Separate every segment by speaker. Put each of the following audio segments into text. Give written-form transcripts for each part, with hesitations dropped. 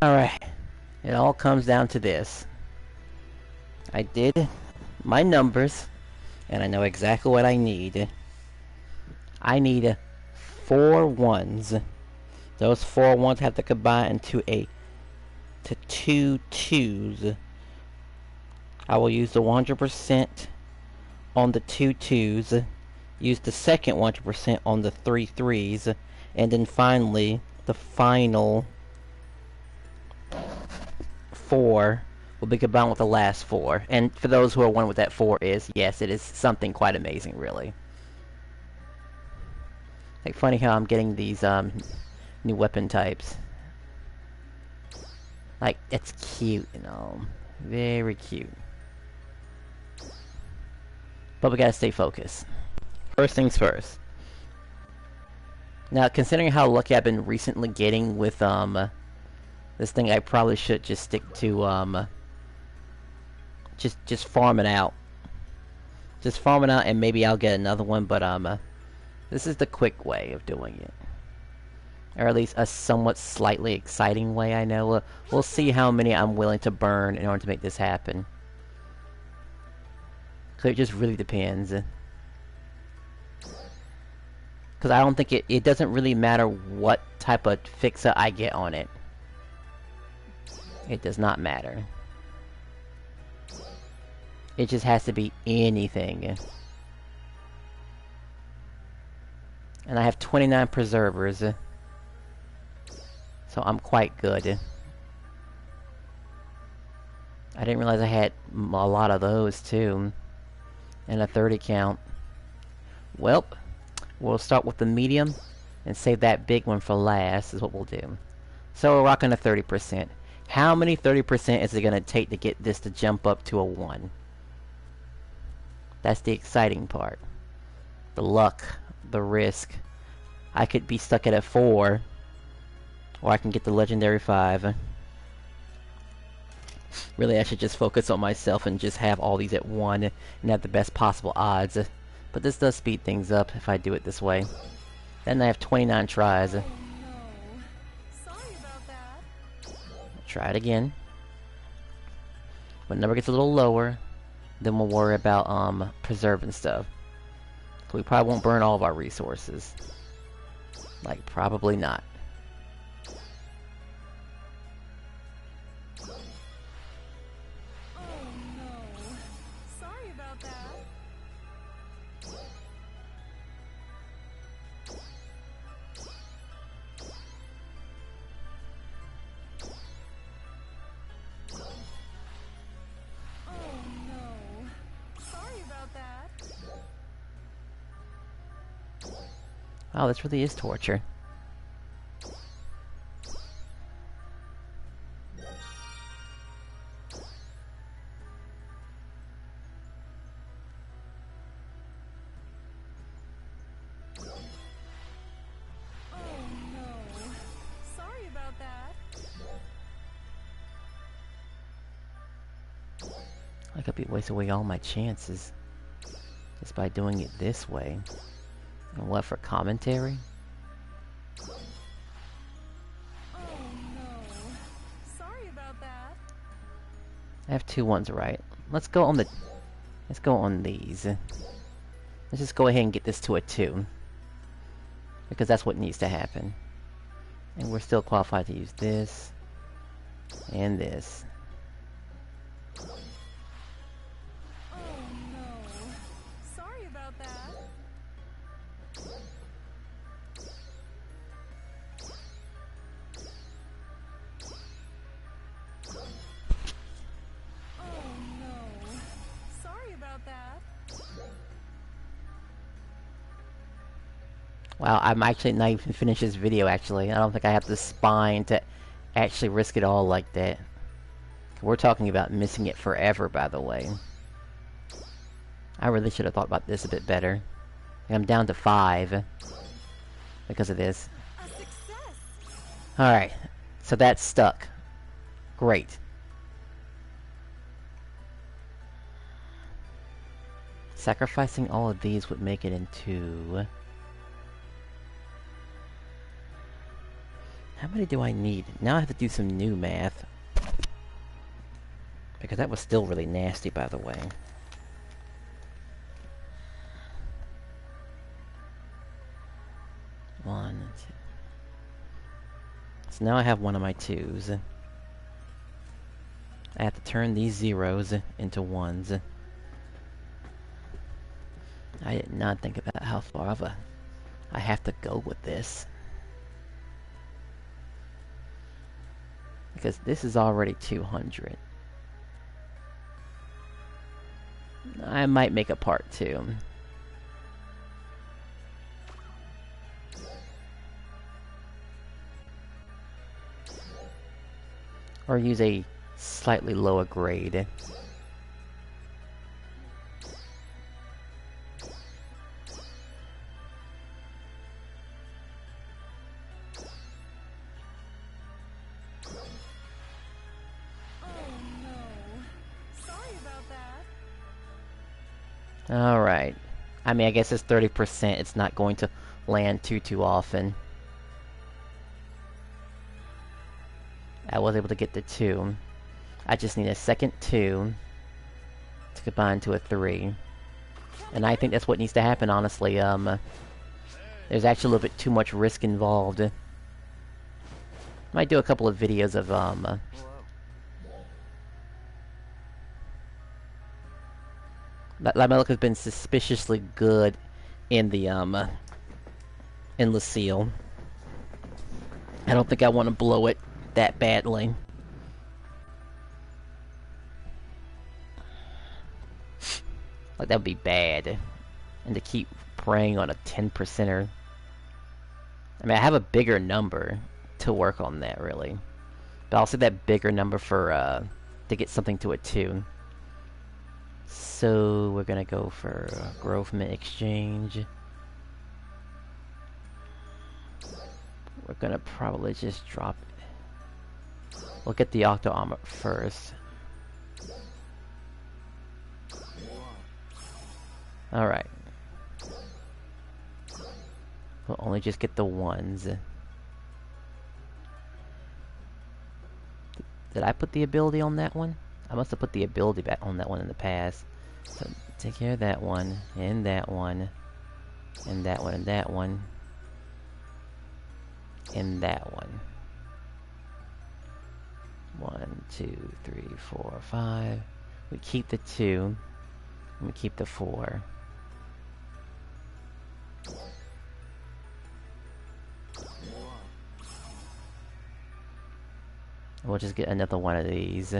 Speaker 1: Alright, it all comes down to this. I did my numbers, and I know exactly what I need. I need 4 1s. Those 4 1s have to combine into to 2 2s. I will use the 100% on the 2 2s, use the second 100% on the 3 3s, and then finally, the final 4 will be combined with the last 4. And for those who are wondering what that 4 is, yes, it is something quite amazing, really. Like, funny how I'm getting these new weapon types. Like, it's cute, you know. Very cute. But we gotta stay focused. First things first. Now, considering how lucky I've been recently getting with this thing, I probably should just stick to just farm it out. Just farm it out, and maybe I'll get another one. But this is the quick way of doing it, or at least a somewhat slightly exciting way. I know. We'll see how many I'm willing to burn in order to make this happen. So it just really depends. Because I don't think it doesn't really matter what type of fixer I get on it. It does not matter. It just has to be anything. And I have 29 preservers. So I'm quite good. I didn't realize I had a lot of those too. And a 30 count. Well, we'll start with the medium and save that big one for last is what we'll do. So we're rocking a 30%. How many 30% is it going to take to get this to jump up to a 1? That's the exciting part. The luck, the risk. I could be stuck at a 4, or I can get the legendary 5. Really, I should just focus on myself and just have all these at 1 and have the best possible odds. But this does speed things up if I do it this way. Then I have 29 tries.
Speaker 2: Oh, no. Sorry about that.
Speaker 1: Try it again. When the number gets a little lower, then we'll worry about preserving stuff. So we probably won't burn all of our resources. Like, probably not. Wow, this really is torture. I could be wasting away all my chances just by doing it this way. And what, for commentary?
Speaker 2: Oh no. Sorry about that.
Speaker 1: I have 2 1s, right? Let's go on these. Let's just go ahead and get this to a 2. Because that's what needs to happen. And we're still qualified to use this and this. Wow, I'm actually not even finished this video, actually. I don't think I have the spine to actually risk it all like that. We're talking about missing it forever, by the way. I really should have thought about this a bit better. I'm down to 5 because of this. Alright, so that's stuck. Great. Sacrificing all of these would make it into How many do I need? Now I have to do some new math. Because that was still really nasty, by the way. One, two. So now I have one of my 2s. I have to turn these 0s into 1s. I did not think about how far of I have to go with this. Because this is already 200. I might make a part 2. Or use a slightly lower grade. Alright. I mean, I guess it's 30%. It's not going to land too often. I was able to get the 2. I just need a second 2 to combine to a 3. And I think that's what needs to happen, honestly. There's actually a little bit too much risk involved. Might do a couple of videos of, my luck has been suspiciously good in the, in Lucille. I don't think I want to blow it that badly. Like, that would be bad. And to keep preying on a 10%er. I mean, I have a bigger number to work on that, really. But I'll say that bigger number for, to get something to a 2. So, we're gonna go for Growthman Exchange. We're gonna probably just drop it. We'll get the Octo Armor first. Alright. We'll only just get the 1s. Did I put the ability on that one? I must have put the ability back on that one in the past. So, take care of that one, and that one, and that one, and that one, and that one. 1, 2, 3, 4, 5. We keep the 2, and we keep the 4. We'll just get another one of these.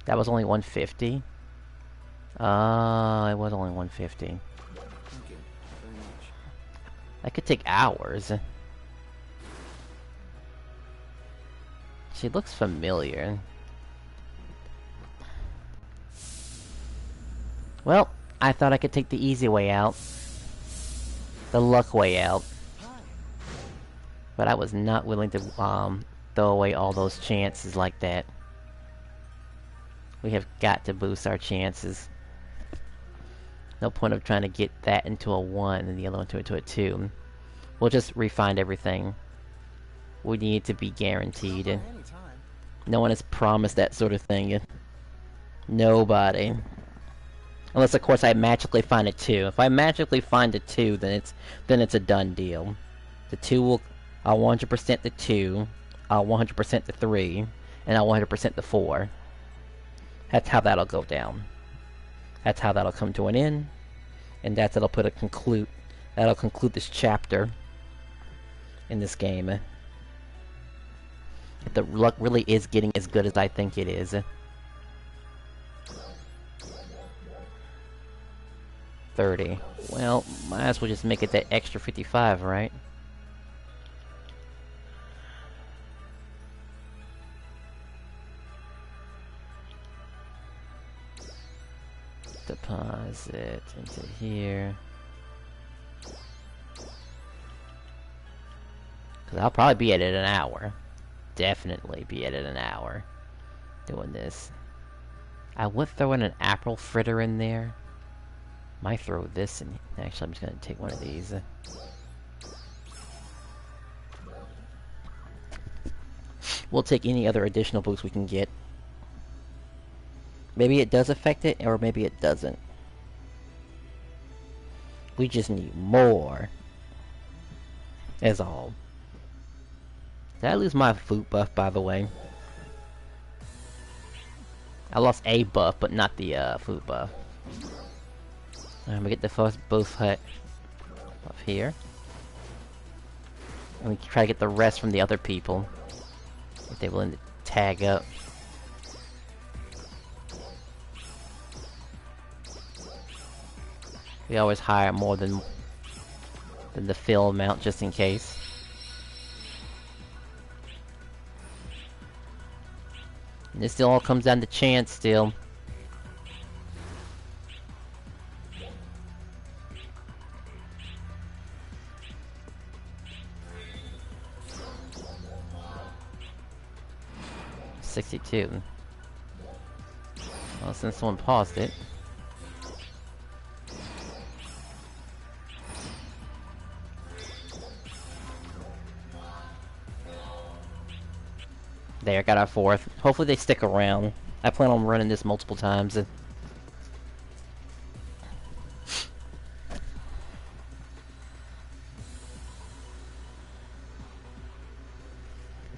Speaker 1: That was only 150? It was only 150.
Speaker 3: Thank you very much.
Speaker 1: That could take hours. She looks familiar. Well, I thought I could take the easy way out. The luck way out. But I was not willing to, throw away all those chances like that. We have got to boost our chances. No point of trying to get that into a 1 and the other one into a 2. We'll just refine everything. We need to be guaranteed. No one has promised that sort of thing. Nobody. Unless, of course, I magically find a 2. If I magically find a 2, then it's a done deal. The 2 will... I'll 100% the 2, I'll 100% the 3, and I'll 100% the 4. That's how that'll go down. That's how that'll come to an end, and that'll conclude this chapter in this game. If the luck really is getting as good as I think it is. 30. Well, might as well just make it that extra 55, right? Deposit into here. Because I'll probably be at it an hour. Definitely be at it an hour. Doing this. I would throw in an apple fritter in there. Might throw this in. Actually, I'm just gonna take one of these. We'll take any other additional boosts we can get. Maybe it does affect it, or maybe it doesn't. We just need more. Is all. Did I lose my food buff, by the way? I lost a buff, but not the food buff. I'm gonna get the first boost hut up here. And we can try to get the rest from the other people. If they're willing to tag up. We always hire more than the fill amount, just in case. And this still all comes down to chance, still. $62. Well, since someone paused it. There, got our fourth. Hopefully they stick around. I plan on running this multiple times.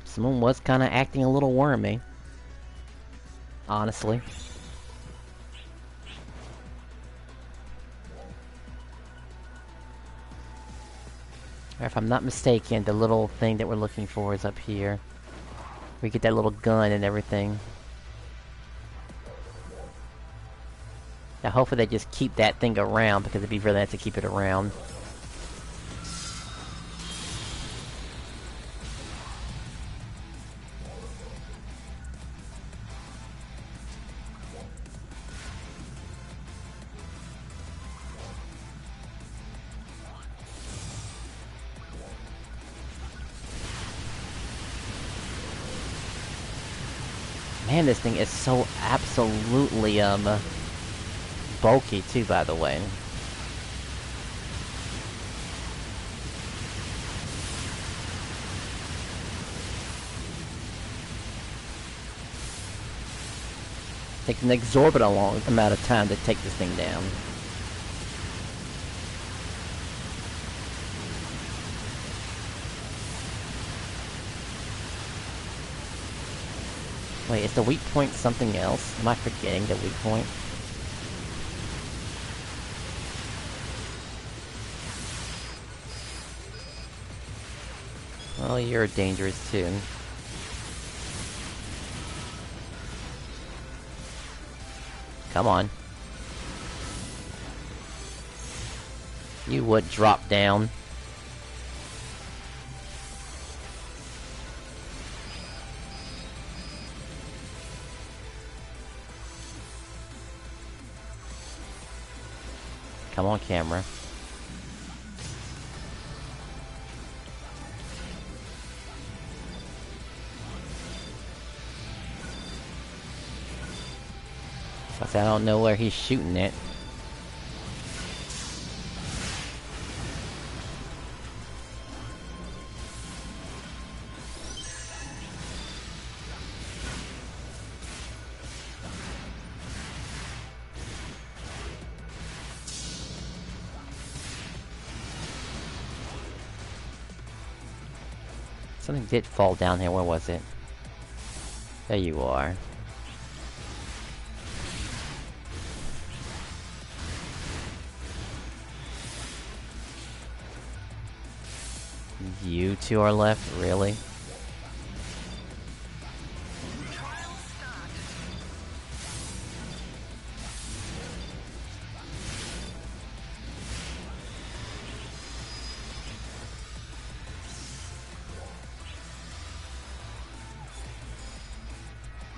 Speaker 1: Someone was kind of acting a little wormy. Honestly. Or if I'm not mistaken, the little thing that we're looking for is up here. We get that little gun and everything. Now hopefully they just keep that thing around, because it'd be really nice to keep it around. Man, this thing is so absolutely, bulky too, by the way. Takes an exorbitant long amount of time to take this thing down. Wait, is the weak point something else? Am I forgetting the weak point? Well, you're dangerous too. Come on. You would drop down. Come on, camera. I don't know where he's shooting it. Something did fall down here. Where was it? There you are. You two are left? Really?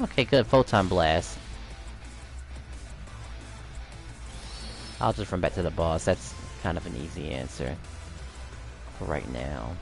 Speaker 1: Okay, good. Photon blast. I'll just run back to the boss. That's kind of an easy answer for right now.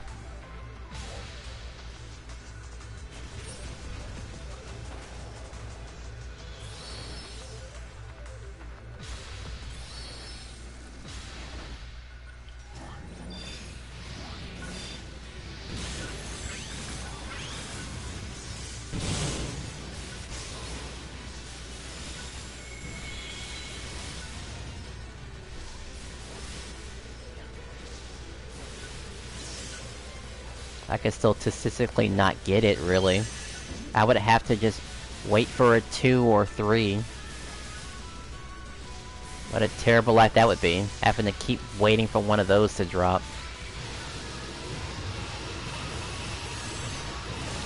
Speaker 1: I could still statistically not get it, really. I would have to just wait for a 2 or 3. What a terrible life that would be, having to keep waiting for one of those to drop.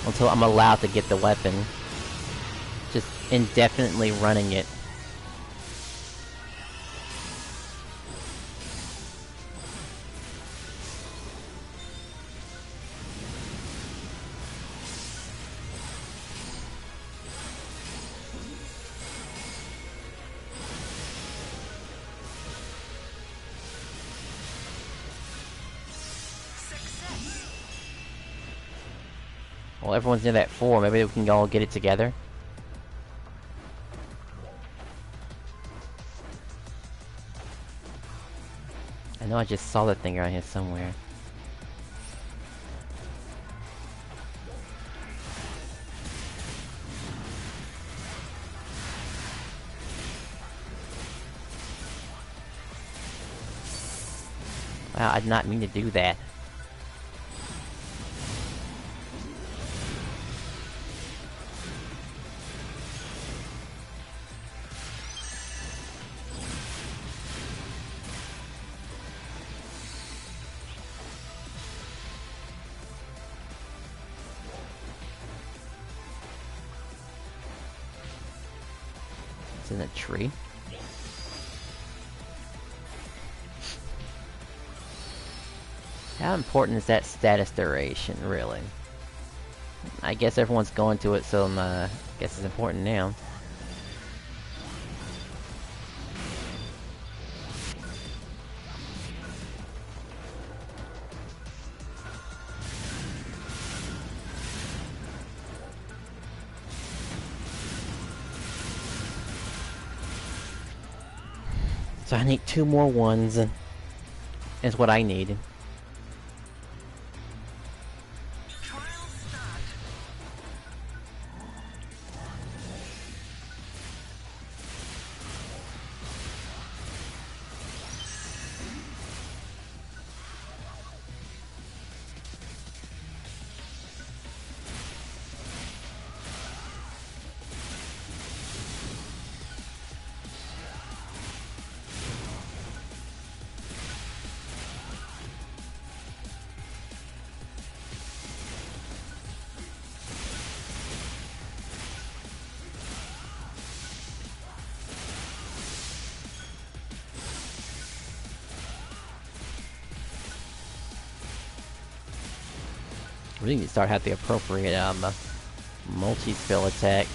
Speaker 1: Until I'm allowed to get the weapon. Just indefinitely running it. Well, everyone's near that 4. Maybe we can all get it together. I know I just saw that thing around here somewhere. Wow, I did not mean to do that. It's in a tree. How important is that status duration, really? I guess everyone's going to it, so I guess it's important now. So I need 2 more 1s, is what I need. We need to start having the appropriate multi-spell attack.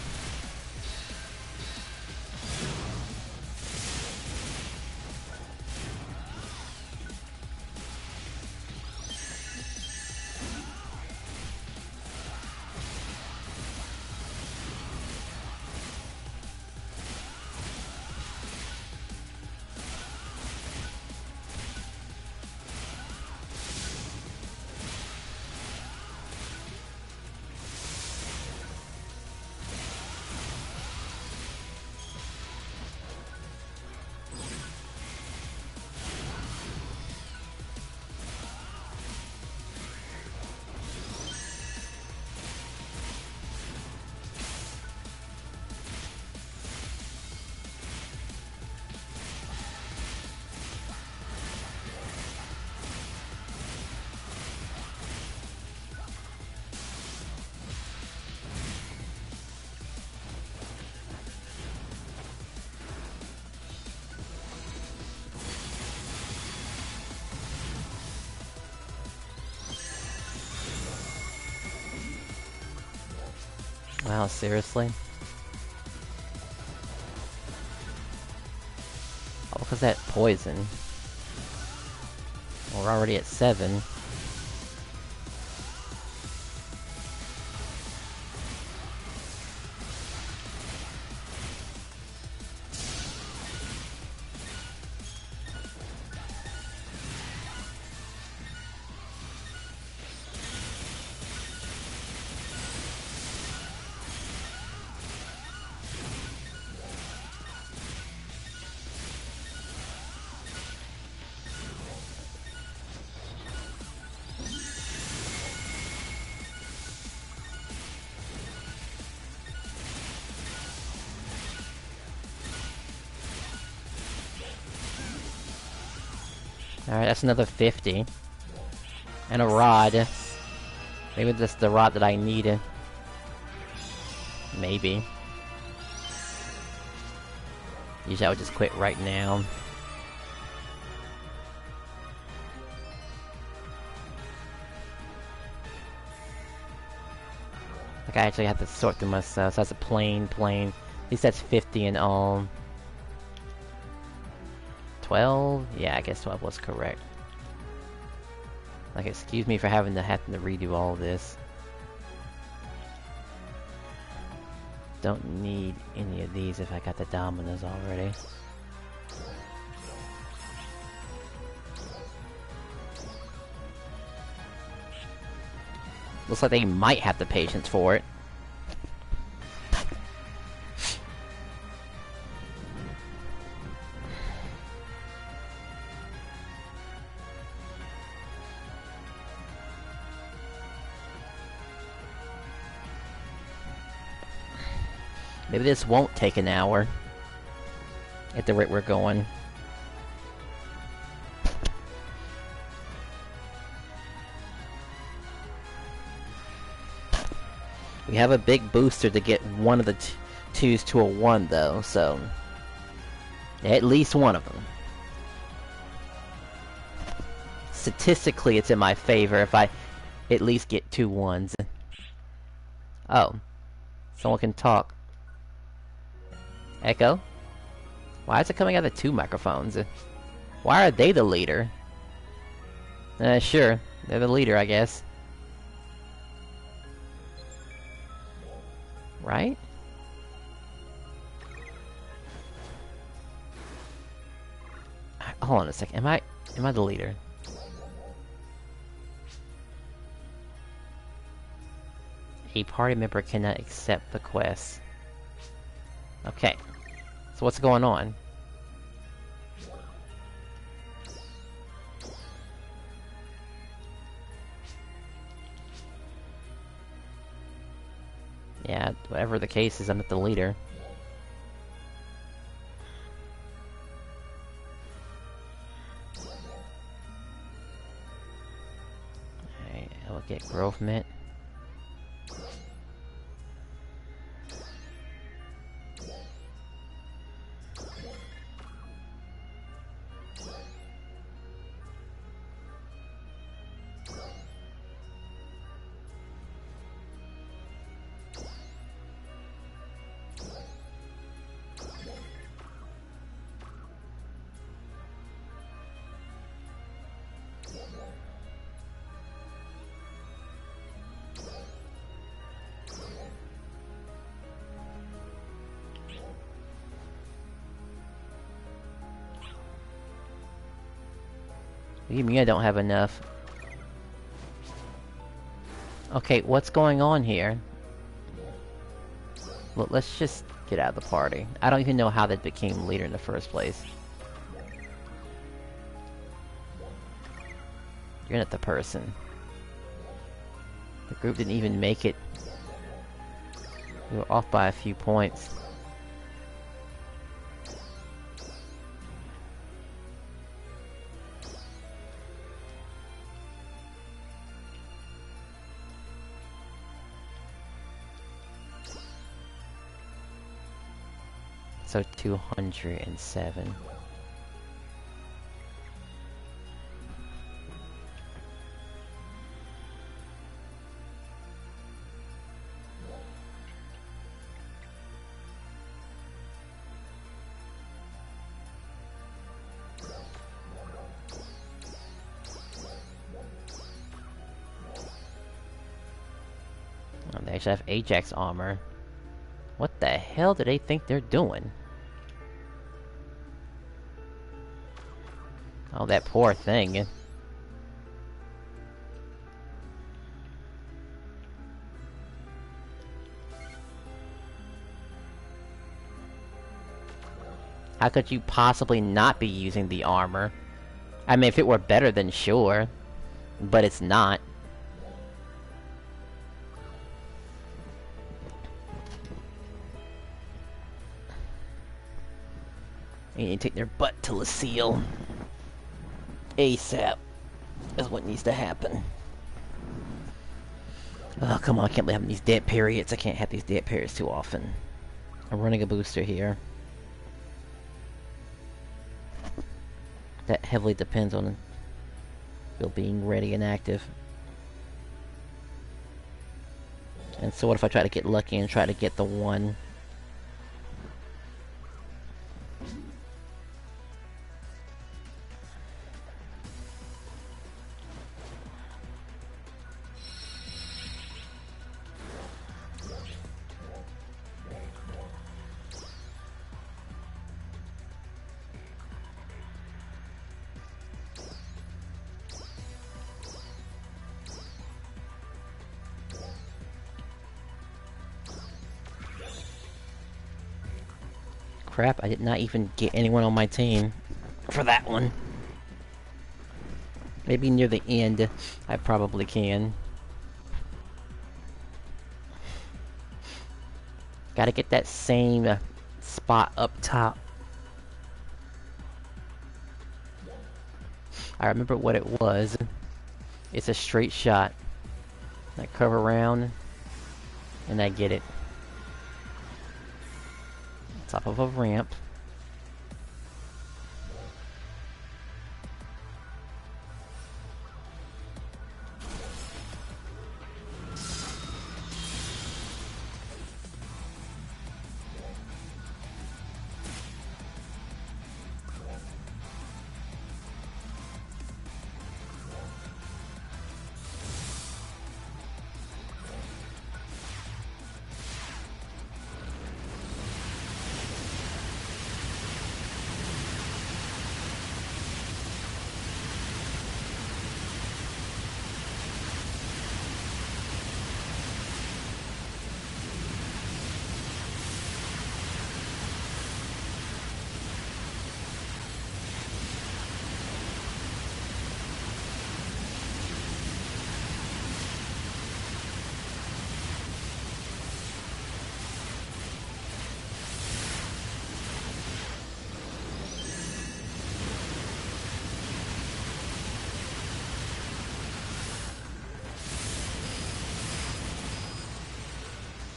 Speaker 1: Wow, seriously? Oh, because that poison. We're already at 7. Alright, that's another 50. And a rod. Maybe that's the rod that I needed. Maybe. Usually I would just quit right now. Like, I actually have to sort through my stuff, so that's a plain. At least that's 50 in all. 12? Yeah, I guess 12 was correct. Like, excuse me for having to redo all this. Don't need any of these if I got the dominoes already. Looks like they might have the patience for it. Maybe this won't take an hour. At the rate we're going. We have a big booster to get one of the twos to a 1 though, so... At least one of them. Statistically, it's in my favor if I at least get 2 1s. Oh. Someone can talk. Echo? Why is it coming out of 2 microphones? Why are they the leader? Sure. They're the leader, I guess. Right? Hold on a second. Am I the leader? A party member cannot accept the quest. Okay. So what's going on? Yeah, whatever the case is, I'm not the leader. Alright, I'll get growth mint. What do you mean I don't have enough? Okay, what's going on here? Look, let's just get out of the party. I don't even know how they became leader in the first place. You're not the person. The group didn't even make it. We were off by a few points. So 207. Oh, they actually have Ajax armor. What the hell do they think they're doing? Oh, that poor thing. How could you possibly not be using the armor? I mean, if it were better, then sure. But it's not. You need to take their butt to Lucille. ASAP is what needs to happen. Oh, come on, I can't be having these dead periods. I can't have these dead periods too often. I'm running a booster here. That heavily depends on Bill being ready and active. And so what if I try to get lucky and try to get the one? Crap, I did not even get anyone on my team for that one. Maybe near the end, I probably can. Gotta get that same spot up top. I remember what it was. It's a straight shot. I curve around, and I get it. Top of a ramp.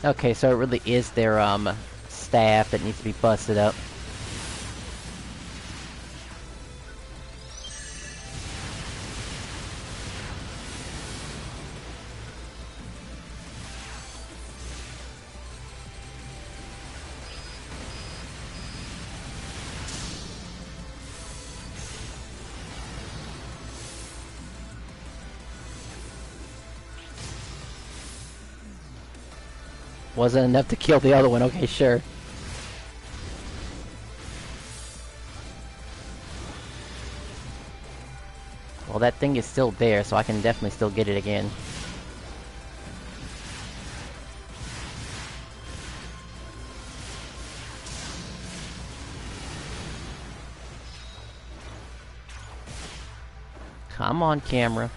Speaker 1: Okay, so it really is their staff that needs to be busted up. Wasn't enough to kill the other one, okay, sure. Well, that thing is still there, so I can definitely still get it again. Come on, camera.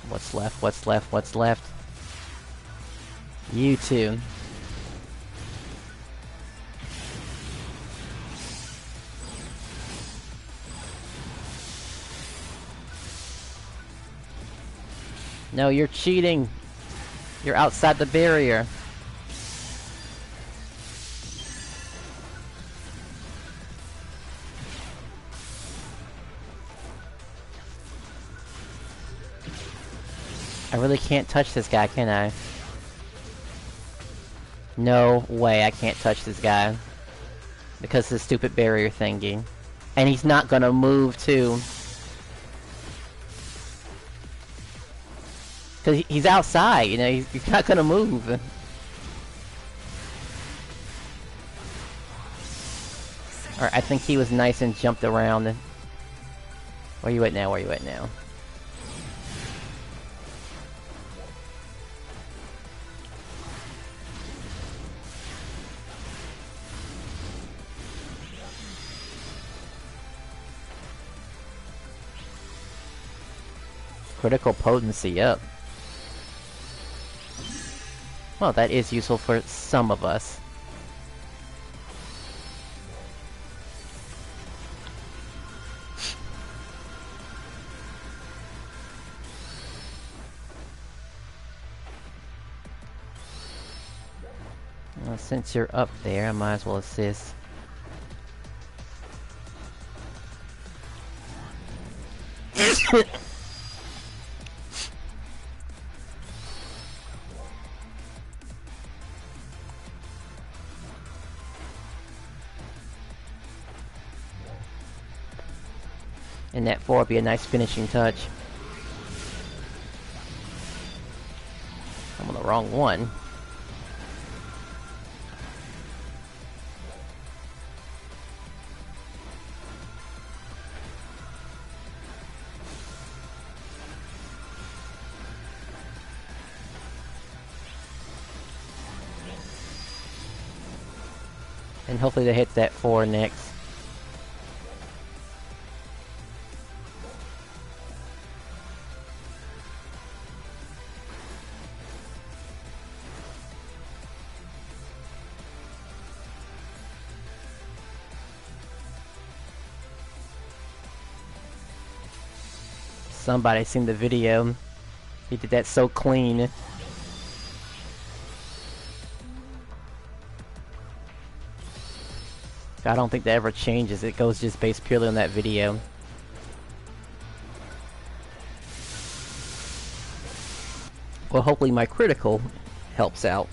Speaker 1: What's left? What's left? What's left? You two. No, you're cheating. You're outside the barrier. I really can't touch this guy, can I? No way I can't touch this guy. Because of the stupid barrier thingy. And he's not gonna move, too. Because he's outside, you know, he's not gonna move. Or I think he was nice and jumped around. Where you at now? Where you at now? Critical potency up. Well, that is useful for some of us. Well, since you're up there, I might as well assist. And that 4 would be a nice finishing touch. I'm on the wrong one. And hopefully they hit that 4 next. Somebody seen the video. He did that so clean. I don't think that ever changes. It goes just based purely on that video. Well, hopefully my critical helps out.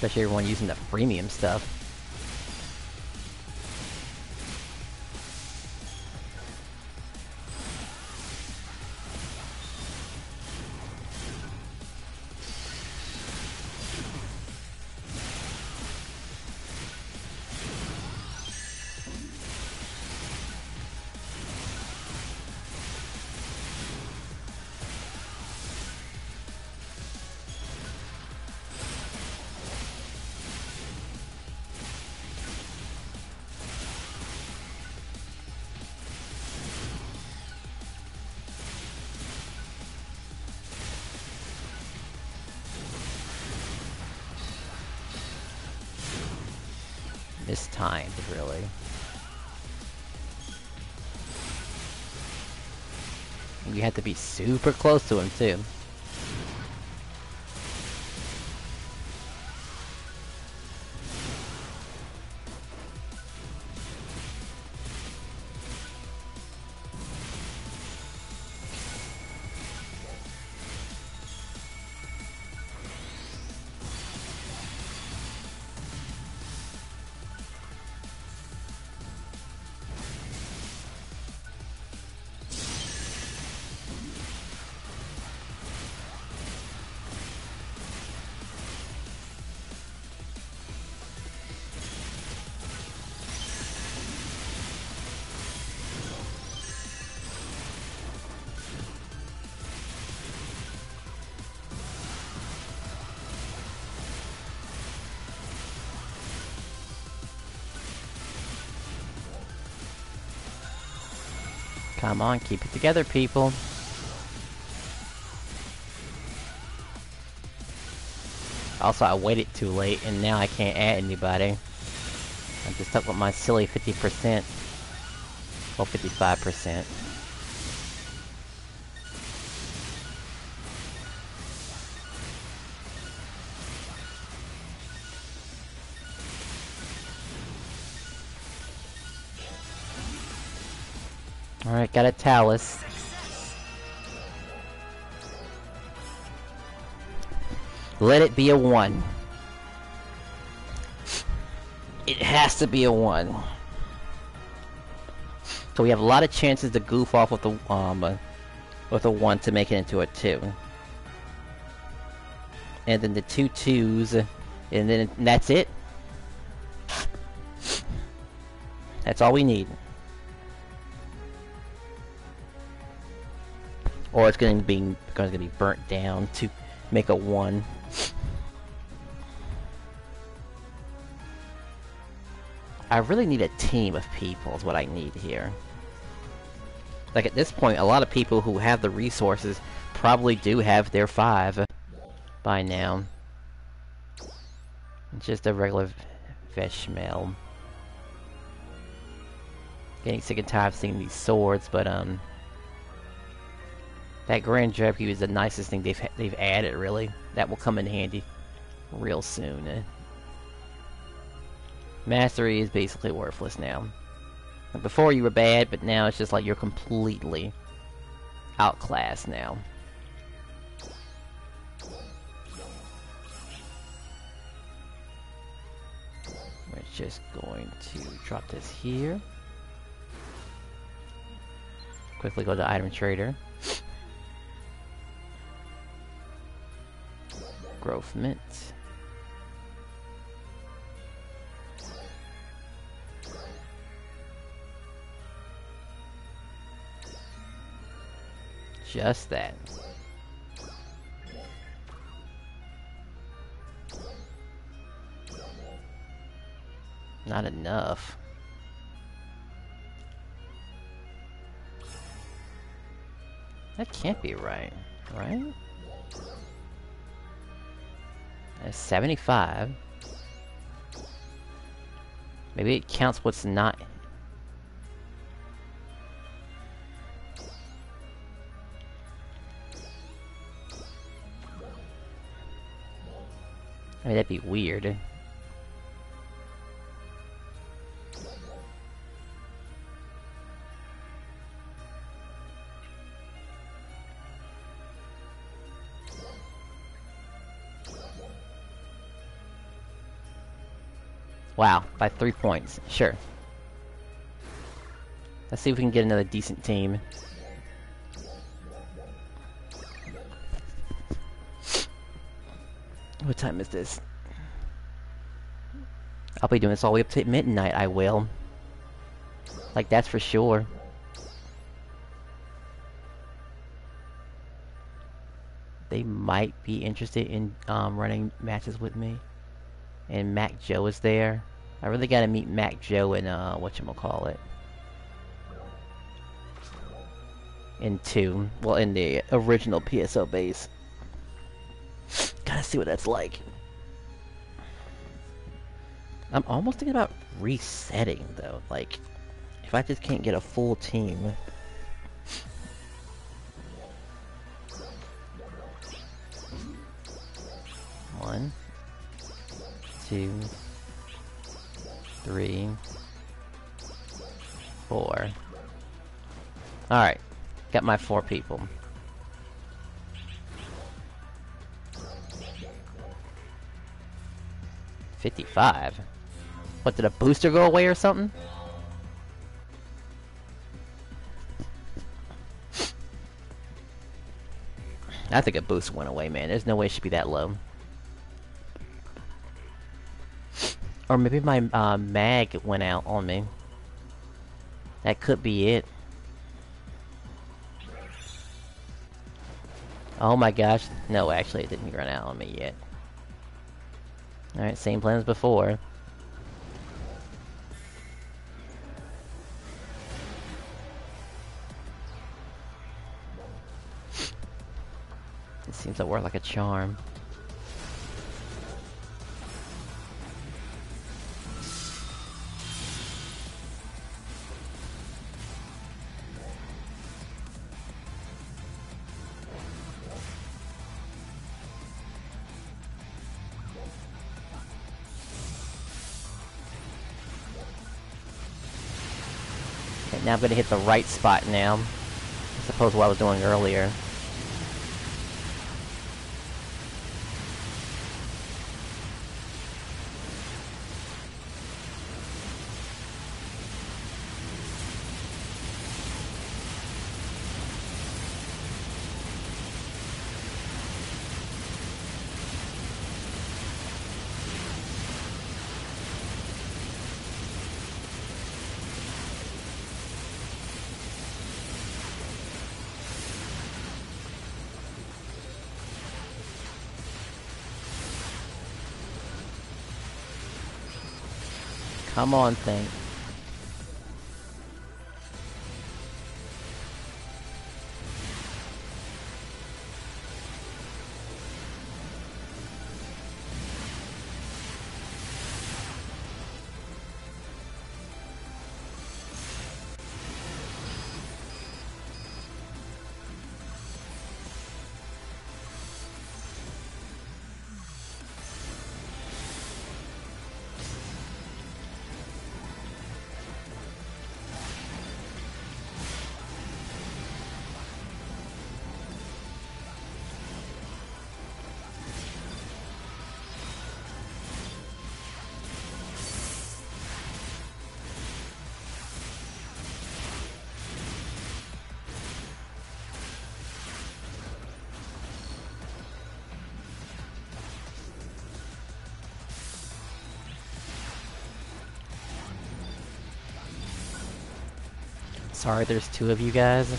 Speaker 1: Especially everyone using the freemium stuff. Mistimed, really. And you have to be super close to him, too. Come on, keep it together, people. Also, I waited too late, and now I can't add anybody. I'm just stuck with my silly 50%. Well, 55%. Alright, got a Talus. Let it be a 1. It has to be a 1. So we have a lot of chances to goof off with a 1 to make it into a 2. and then the 2 2s, and then that's it. That's all we need. Or it's gonna be burnt down to make a 1. I really need a team of people is what I need here. Like at this point, a lot of people who have the resources probably do have their 5 by now. It's just a regular verschmelz. Getting sick and tired of seeing these swords, but that Grand Jerky is the nicest thing they've added. Really, that will come in handy real soon. Mastery is basically worthless now. Before you were bad, but now it's just like you're completely outclassed now. We're just going to drop this here. Quickly go to item trader. Growth mint. Just that. Not enough. That can't be right, right? That's 75. Maybe it counts what's not. I mean, that'd be weird. Wow, by 3 points. Sure. Let's see if we can get another decent team. What time is this? I'll be doing this all the way up to midnight, I will. Like, that's for sure. They might be interested in running matches with me. And Mac Joe is there. I really gotta meet Mac Joe in, whatchamacallit. In 2. Well, in the original PSO base. Gotta see what that's like. I'm almost thinking about resetting, though. Like, if I just can't get a full team. One, 2, 3, 4. Alright. Got my 4 people. $55? What, did a booster go away or something? I think a boost went away, man. There's no way it should be that low. Or maybe my mag went out on me. That could be it. Oh my gosh. No, actually it didn't run out on me yet. Alright, same plan as before. It seems to work like a charm. Okay, now I'm gonna hit the right spot now. I suppose what I was doing earlier. Come on, thing. Sorry, there's two of you guys.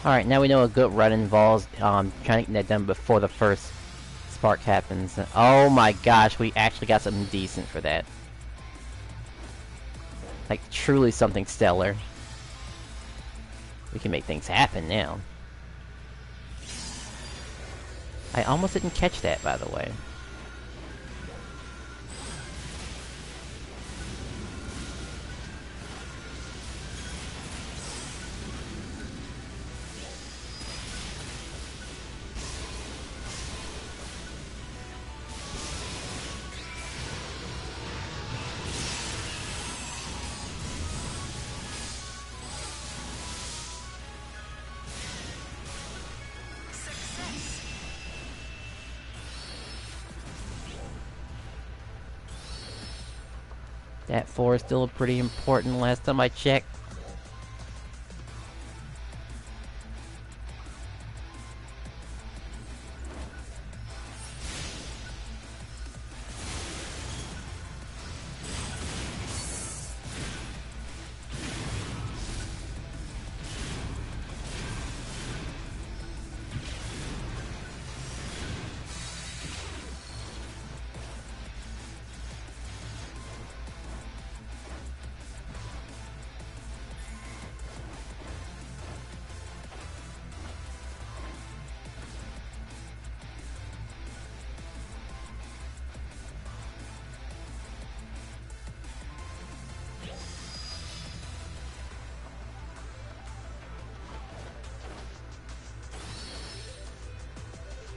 Speaker 1: Alright, now we know a good run involves trying to get that done before the first spark happens. Oh my gosh, we actually got something decent for that. Like, truly something stellar. We can make things happen now. I almost didn't catch that, by the way. That 4 is still pretty important last time I checked.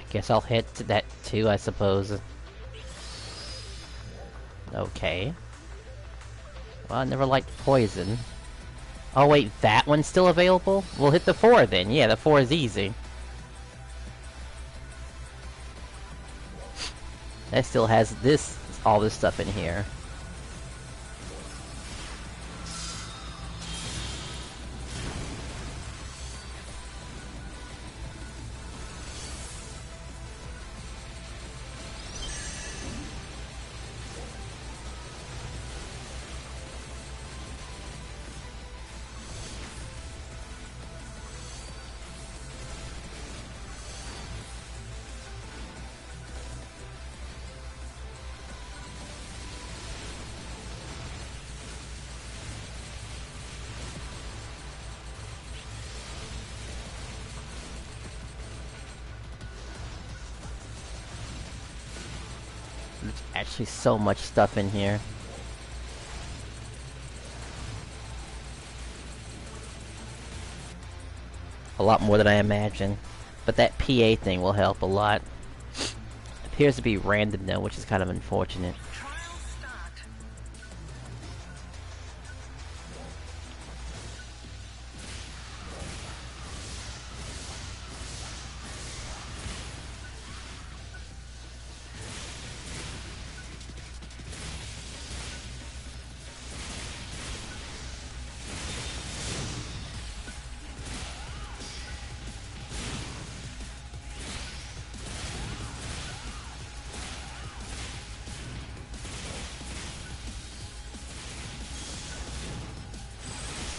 Speaker 1: Guess I'll hit that too, I suppose. Okay. Well, I never liked poison. Oh wait, that one's still available? We'll hit the 4 then. Yeah, the 4 is easy. That still has all this stuff in here. There's actually so much stuff in here. A lot more than I imagined. But that PA thing will help a lot. Appears to be random though, which is kind of unfortunate.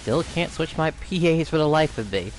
Speaker 1: still can't switch my PAs for the life of me.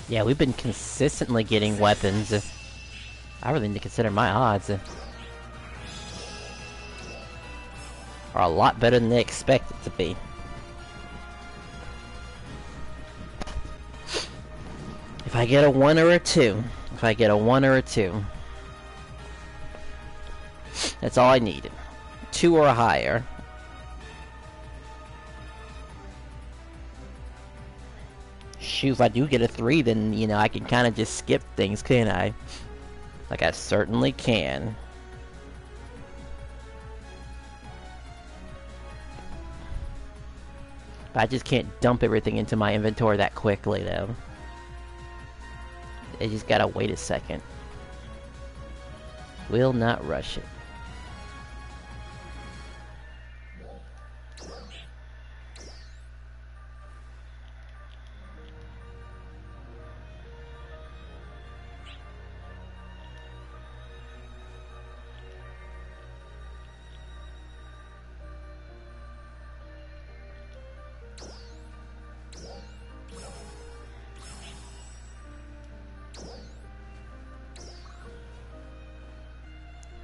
Speaker 1: Yeah, we've been consistently getting weapons. I really need to consider my odds are a lot better than they expect it to be. If I get a 1 or a 2, that's all I need. 2 or higher. Shoot, if I do get a 3, then, you know, I can kind of just skip things, can't I? Like, I certainly can. But I just can't dump everything into my inventory that quickly, though. I just gotta wait a second. Will not rush it.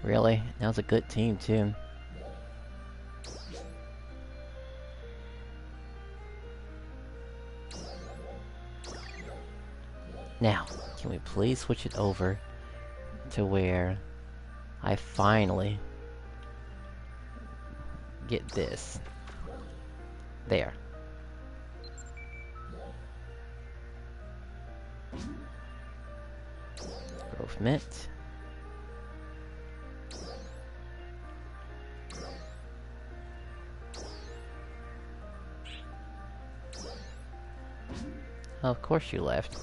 Speaker 1: Really? That was a good team, too. Now, can we please switch it over to where I finally get this? There. Growth Mint. Oh, of course you left.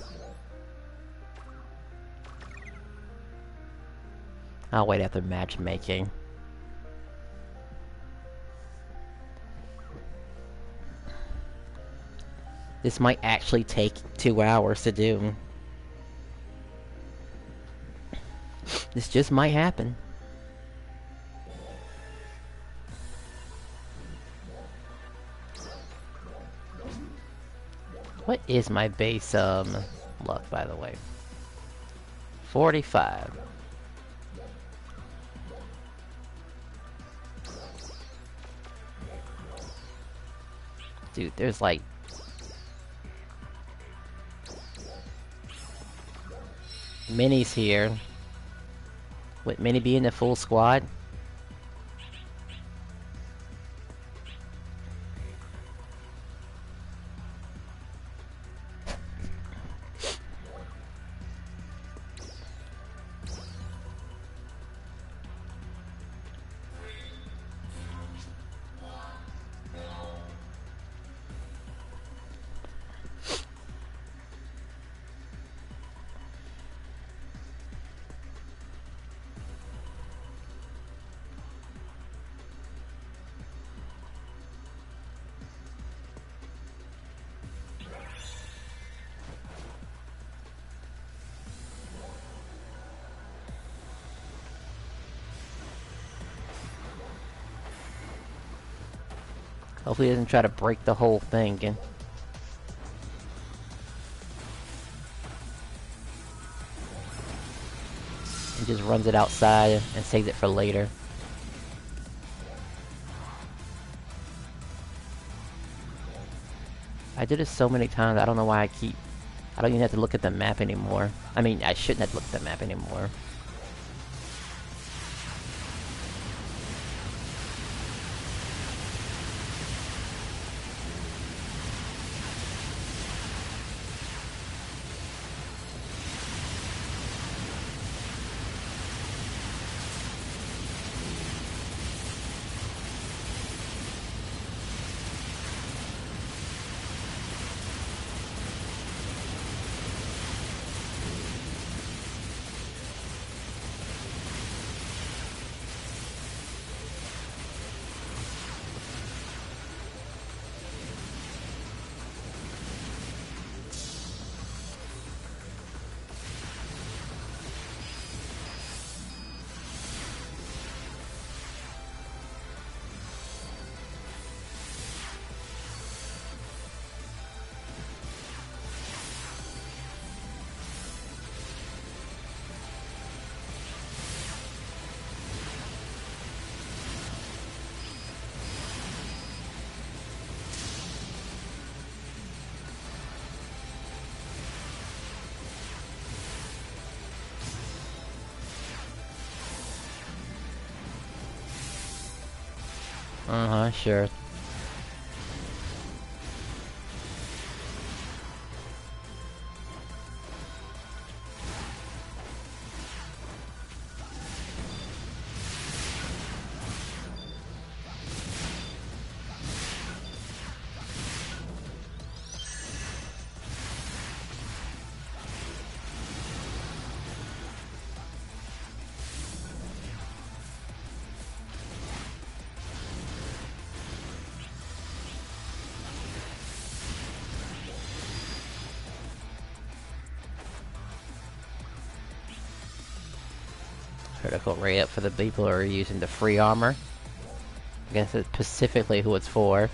Speaker 1: I'll wait after matchmaking. This might actually take 2 hours to do. This just might happen. What is my base, luck, by the way? 45. Dude, there's like... minis here. Would Mini be in the full squad? Hopefully he doesn't try to break the whole thing. And he just runs it outside and saves it for later. I did this so many times, I don't know why I don't even have to look at the map anymore. I mean, I shouldn't have to look at the map anymore. Uh-huh, sure. Critical rate up for the people who are using the free armor. I guess it's specifically who it's for.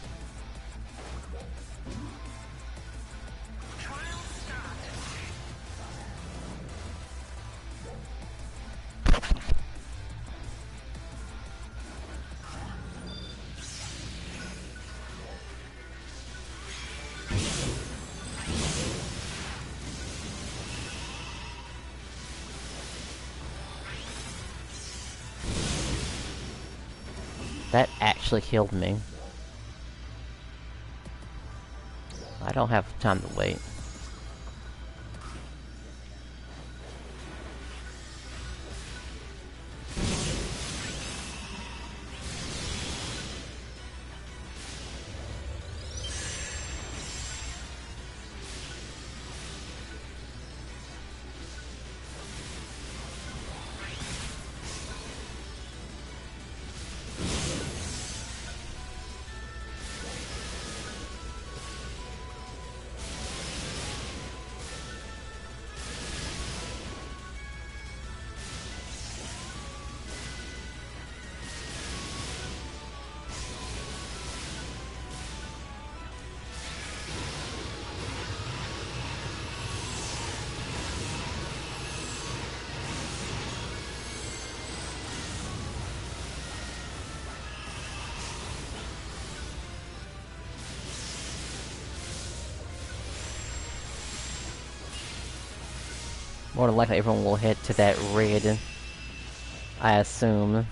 Speaker 1: That actually killed me. I don't have time to wait. More than likely everyone will head to that red, I assume.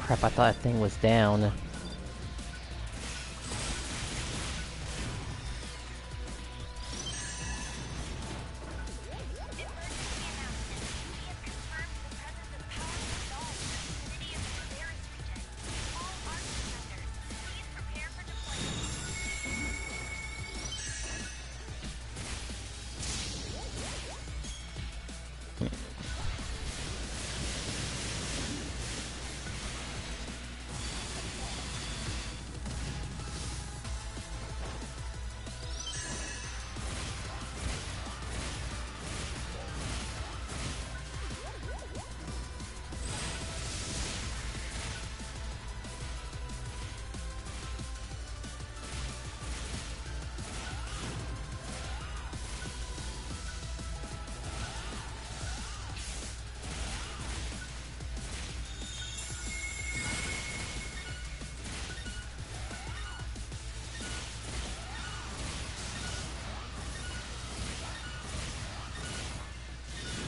Speaker 1: Crap, I thought that thing was down.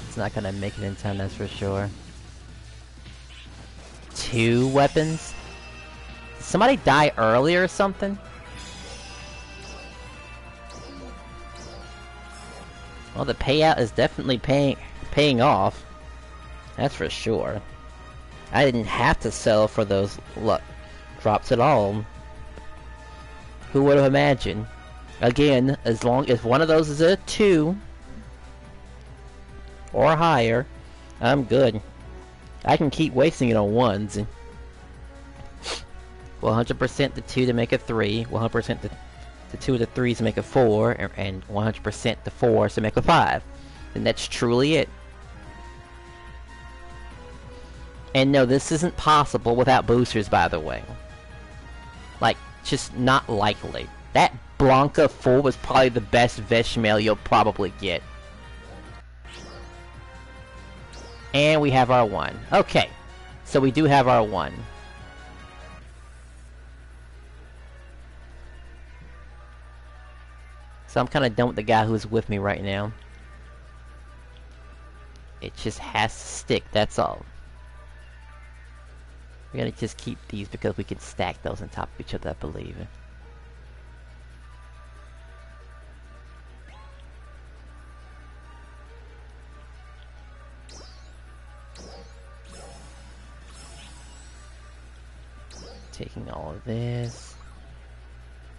Speaker 1: It's not gonna make it in time, that's for sure. 2 weapons? Did somebody die early or something? Well, the payout is definitely paying off. That's for sure. I didn't have to sell for those luck drops at all. Who would have imagined? Again, as long as one of those is a 2 or higher, I'm good. I can keep wasting it on 1s. 100% the 2 to make a 3, 100% the 2 of the 3s to make a 4, and 100% the 4s to make a 5. And that's truly it. And no, this isn't possible without boosters, by the way. Like, just not likely. That Blanca 4 was probably the best verschmelz you'll probably get. And we have our 1. Okay, so we do have our 1. So I'm kind of done with the guy who's with me right now. It just has to stick, that's all. We're gonna just keep these because we can stack those on top of each other, I believe. Taking all of this.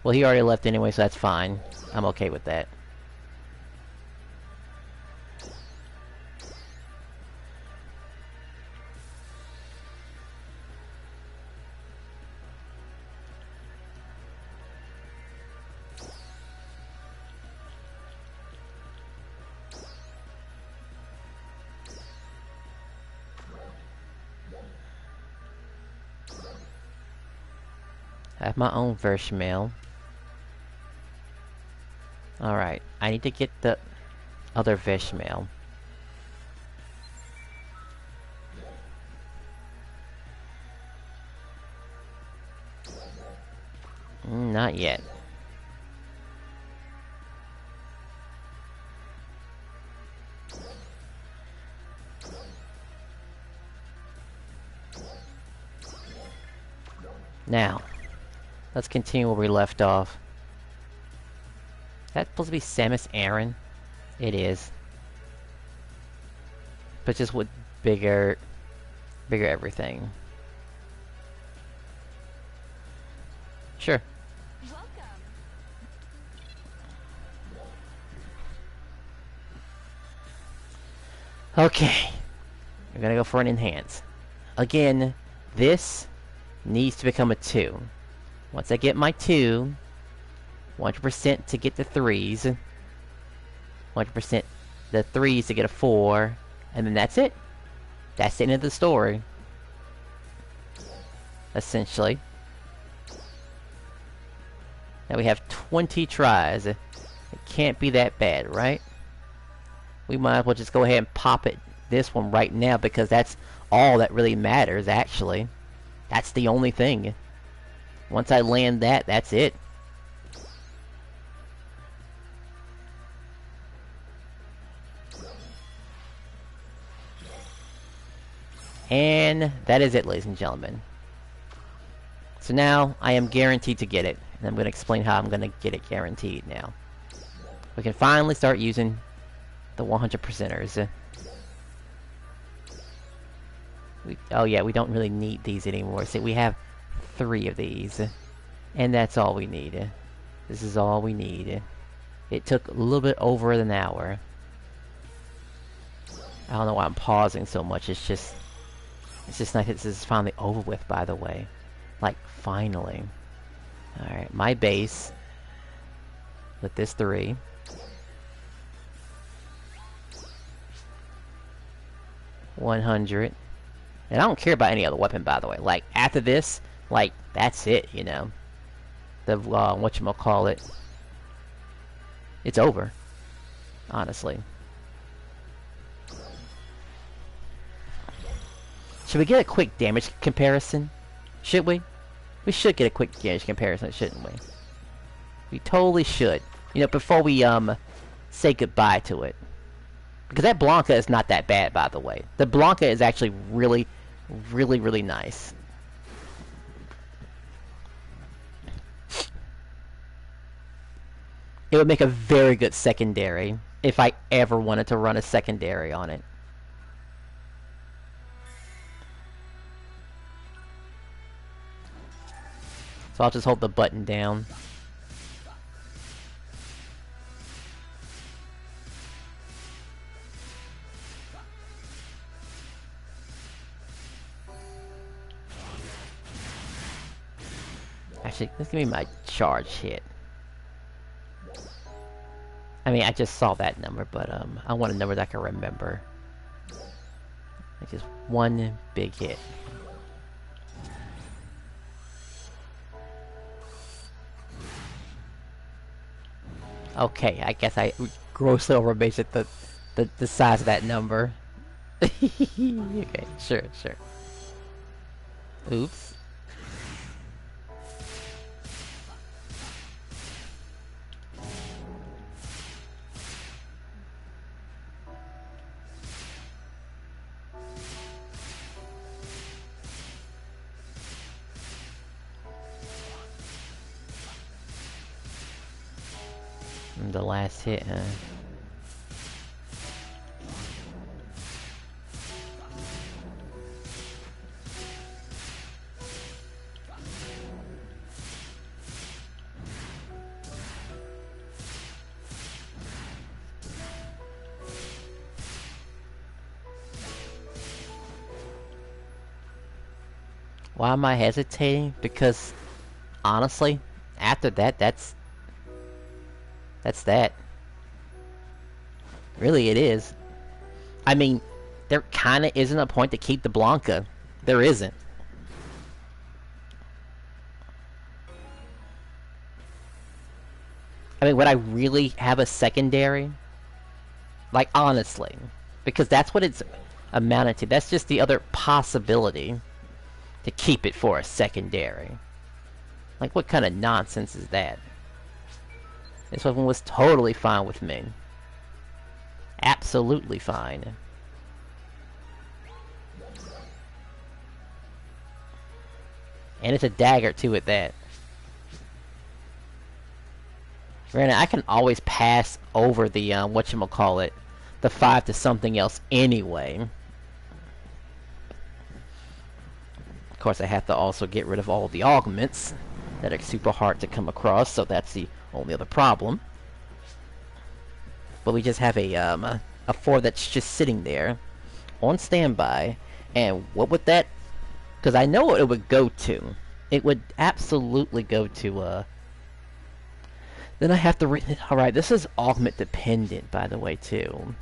Speaker 1: Well, he already left anyway, so that's fine. I'm okay with that. I have my own verschmelz. Alright, I need to get the other verschmelz. Not yet. Now, let's continue where we left off. Is that supposed to be Samus Aran? It is. But just with bigger everything. Sure.
Speaker 2: Welcome.
Speaker 1: Okay. We're gonna go for an enhance. Again, this needs to become a 2. Once I get my 2, 100% to get the 3s, 100% the 3s to get a 4, and then that's it. That's the end of the story. Essentially. Now we have 20 tries. It can't be that bad, right? We might as well just go ahead and pop it this one right now because that's all that really matters, actually. That's the only thing. Once I land that, that's it. And that is it, ladies and gentlemen. So now I am guaranteed to get it. And I'm going to explain how I'm going to get it guaranteed now. We can finally start using the 100%ers. Oh yeah, we don't really need these anymore. See, we have 3 of these. And that's all we need. This is all we need. It took a little bit over an hour. I don't know why I'm pausing so much. It's just nice that this is finally over with, by the way. Like, finally. Alright, my base. With this 3. $100. And I don't care about any other weapon, by the way. Like, after this, like, that's it, you know. The, whatchamacallit. It's over. Honestly. Should we get a quick damage comparison? Should we? We should get a quick damage comparison, shouldn't we? We totally should. You know, before we, say goodbye to it. Because that Blanca is not that bad, by the way. The Blanca is actually really, really, really nice. It would make a very good secondary if I ever wanted to run a secondary on it. So I'll just hold the button down. Actually, let's give me my charge hit. I mean, I just saw that number, but I want a number that I can remember. Like just one big hit. Okay, I guess I grossly overbased the size of that number. Okay, sure. Oops. The last hit, huh? Why am I hesitating? Because, honestly, after that, that's that. Really, it is. I mean, there kinda isn't a point to keep the Blanca. There isn't. I mean, would I really have a secondary? Like, honestly. Because that's what it's amounted to. That's just the other possibility. To keep it for a secondary. Like, what kind of nonsense is that? This one was totally fine with me. Absolutely fine. And it's a dagger too at that. Granted, I can always pass over the, whatchamacallit, the 5 to something else anyway. Of course, I have to also get rid of all of the augments that are super hard to come across, so that's the only other problem. But we just have a 4 that's just sitting there on standby, and what would that... Because I know what it would go to. It would absolutely go to, Then I have to read... Alright, this is augment dependent, by the way, too.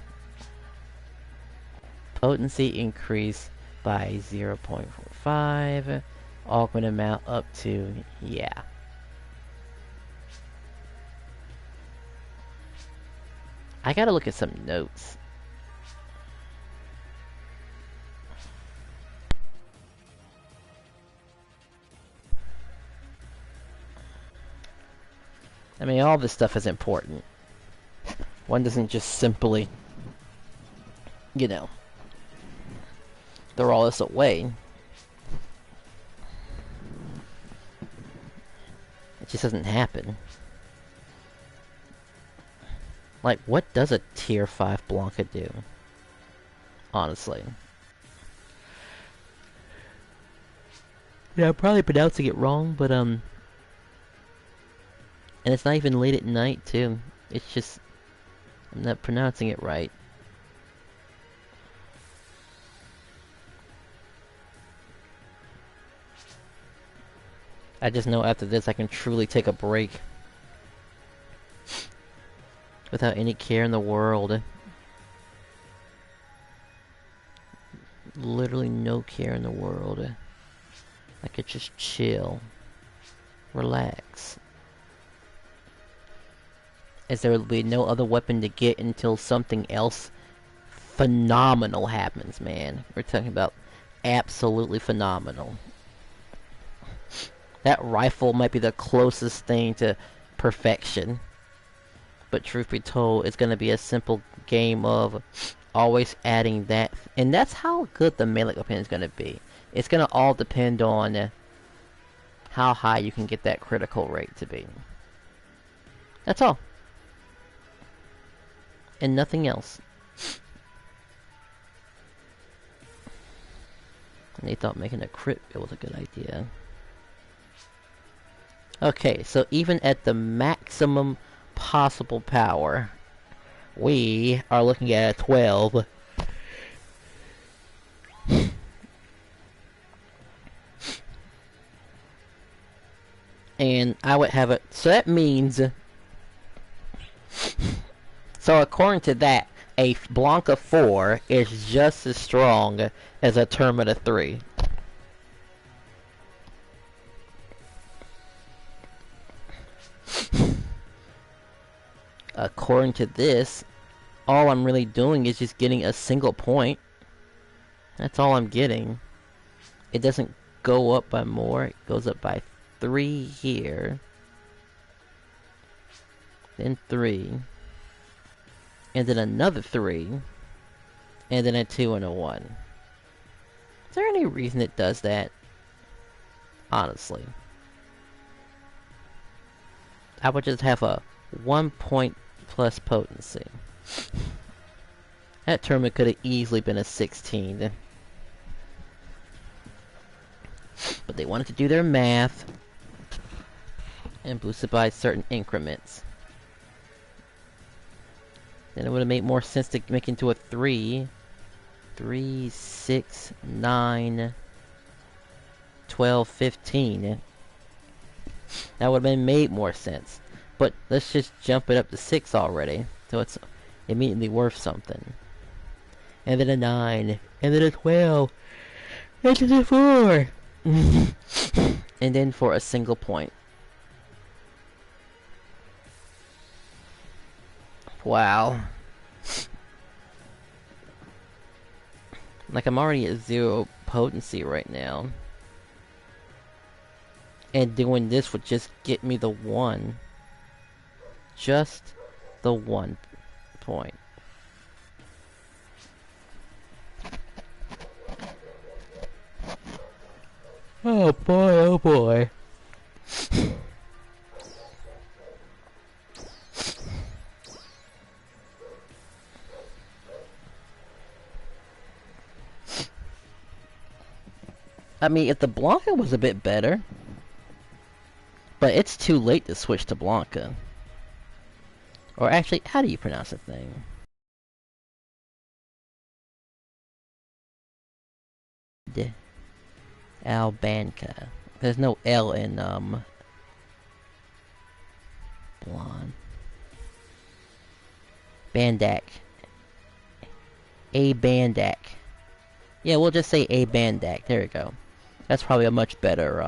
Speaker 1: Potency increase by 0.45. Augment amount up to... Yeah. I gotta look at some notes. I mean, all this stuff is important. One doesn't just simply, you know, throw all this away. just doesn't happen. Like, what does a tier 5 Blanca do? Honestly. Yeah, I'm probably pronouncing it wrong, but, and it's not even late at night, too. It's just, I'm not pronouncing it right. I just know after this I can truly take a break. Without any care in the world. Literally no care in the world. I could just chill. Relax. As there will be no other weapon to get until something else phenomenal happens, man. We're talking about absolutely phenomenal. That rifle might be the closest thing to perfection. But truth be told, it's going to be a simple game of always adding that. And that's how good the melee weapon is going to be. It's going to all depend on how high you can get that critical rate to be. That's all. And nothing else. And they thought making a crit it was a good idea. Okay, so even at the maximum possible power, we are looking at a 12. And I would have it, so that means, so according to that, a Blanca 4 is just as strong as a Termita 3. According to this, all I'm really doing is just getting a single point. That's all I'm getting. It doesn't go up by more, it goes up by 3 here. Then 3. And then another 3. And then a 2 and a 1. Is there any reason it does that? Honestly. I would just have a 1 point plus potency. That tournament could have easily been a 16. But they wanted to do their math and boost it by certain increments. Then it would have made more sense to make it into a 3. 3, 6, 9, 12, 15. That would have been made more sense. But let's just jump it up to 6 already. So it's immediately worth something. And then a 9. And then a 12. And then a 4. And then for a single point. Wow. Like, I'm already at 0 potency right now. And doing this would just get me the 1. Just the 1 point. Oh boy, oh boy. I mean, if the Blanca was a bit better. But it's too late to switch to Blanca. Or actually, how do you pronounce the thing? Albanca. There's no L in, blonde. Bandak. A Bandak. Yeah, we'll just say A Bandak. There we go. That's probably a much better,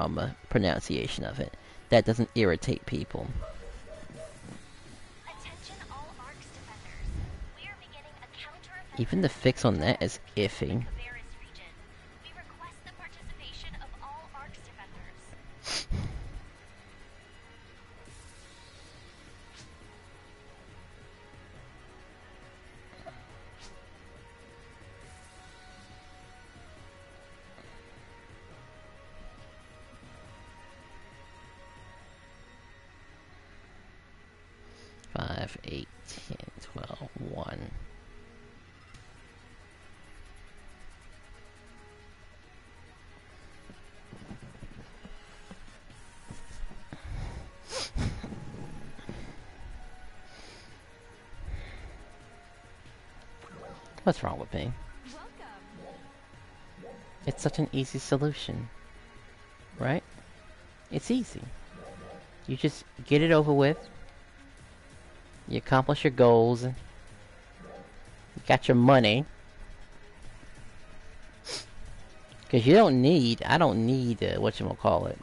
Speaker 1: pronunciation of it. That doesn't irritate people.
Speaker 4: Attention all ARCS defenders. We are beginning a counter-offensive
Speaker 1: Even the fix on that is iffy.
Speaker 4: in the Cabarrus region. We request the participation of all ARCS defenders.
Speaker 1: 5, 8, 10, 12, 1. What's wrong with me?
Speaker 2: Welcome.
Speaker 1: It's such an easy solution, right? It's easy. You just get it over with. You accomplish your goals. You got your money. Because you don't need, I don't need, whatchamacallit.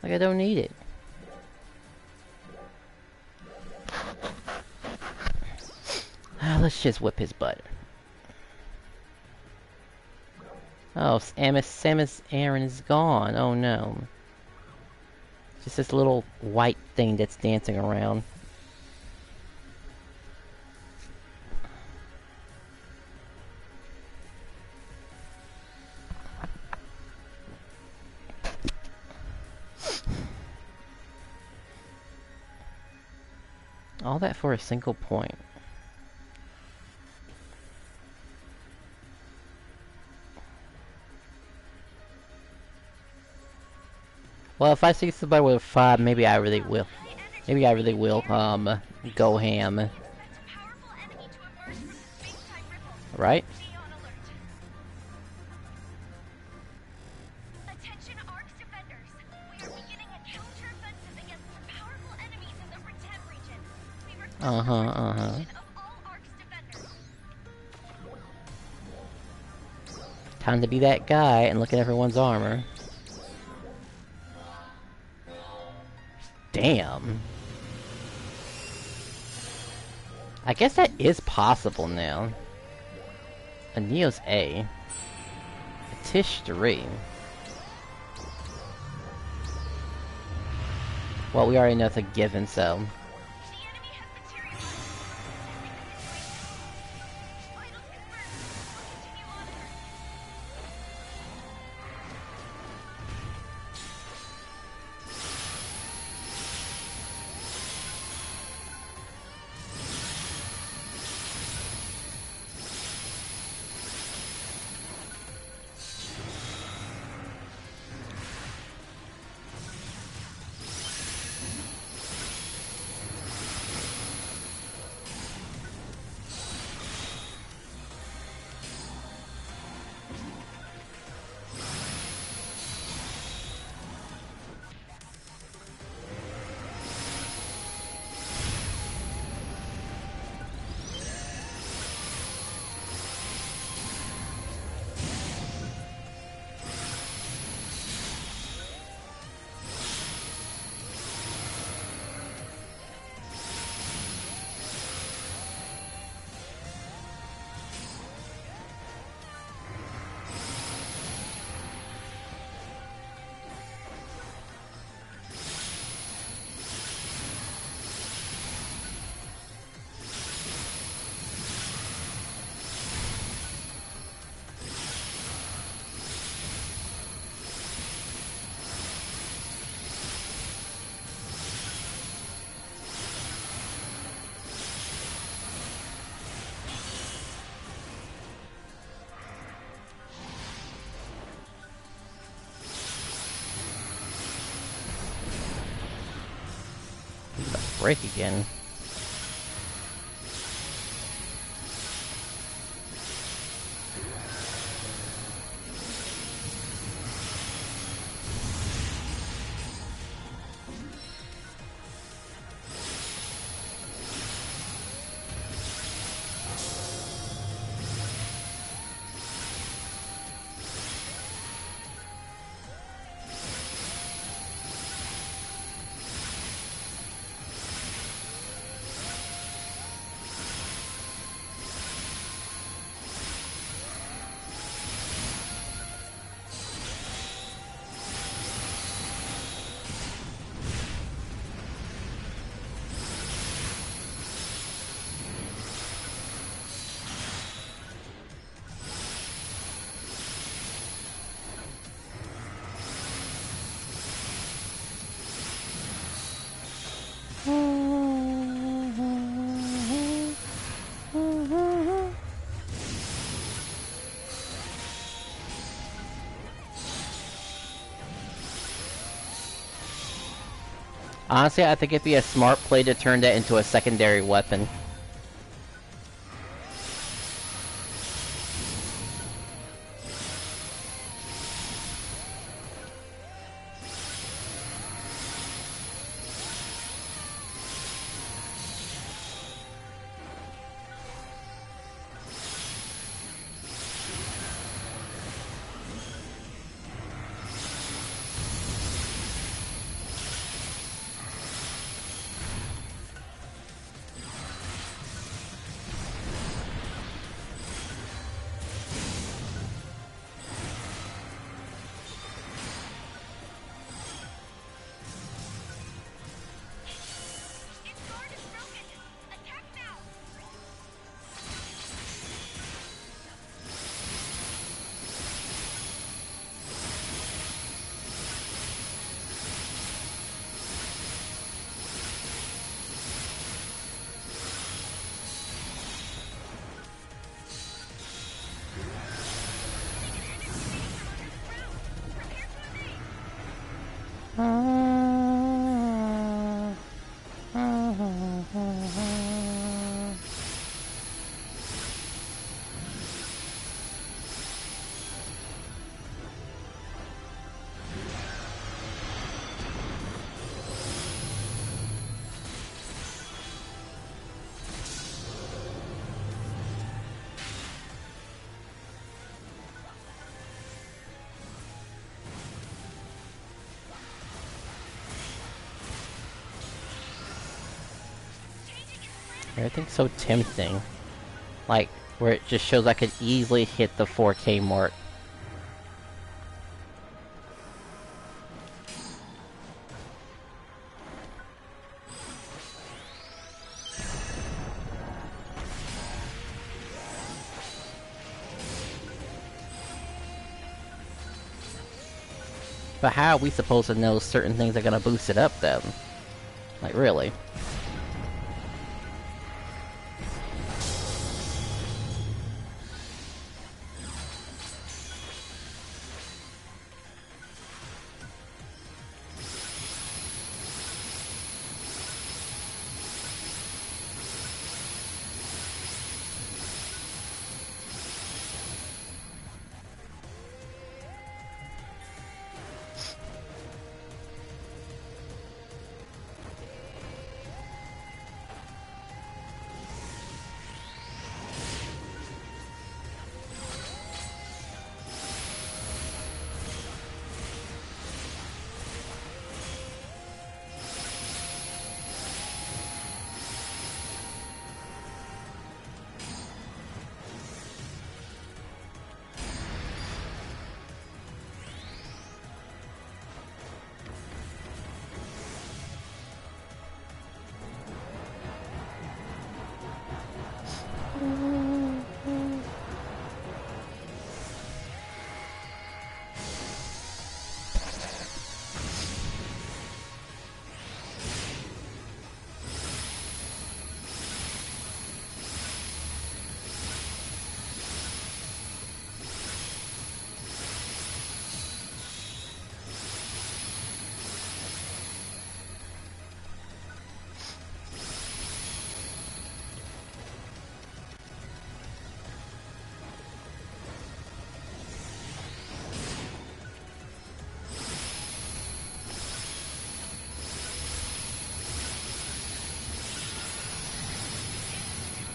Speaker 1: Like, I don't need it. Let's just whip his butt. Oh, Samus Aran is gone. Oh no. Just this little white thing that's dancing around. All that for a single point. Well, if I see somebody with a 5, maybe I really will. Maybe I really will, go ham.
Speaker 4: Expect a powerful enemy to emerge from the space-time ripples.
Speaker 1: Right?
Speaker 4: Be on alert. Attention ARC's defenders. We are beginning a counter-offensive against the powerful enemies in the Retem region. We request the participation of all ARC's defenders.
Speaker 1: Time to be that guy and look at everyone's armor. Damn. I guess that is possible now. A Neo's A. A Tish 3. Well, we already know it's a given, so...
Speaker 4: The enemy has materialized. Vitals confirmed. Continue onward.
Speaker 1: Break again. Honestly, I think it'd be a smart play to turn that into a secondary weapon.
Speaker 4: Its guard is broken. Attack now.
Speaker 1: Everything's so tempting. Like, where it just shows I could easily hit the 4K mark. But how are we supposed to know certain things are gonna boost it up then? Like, really?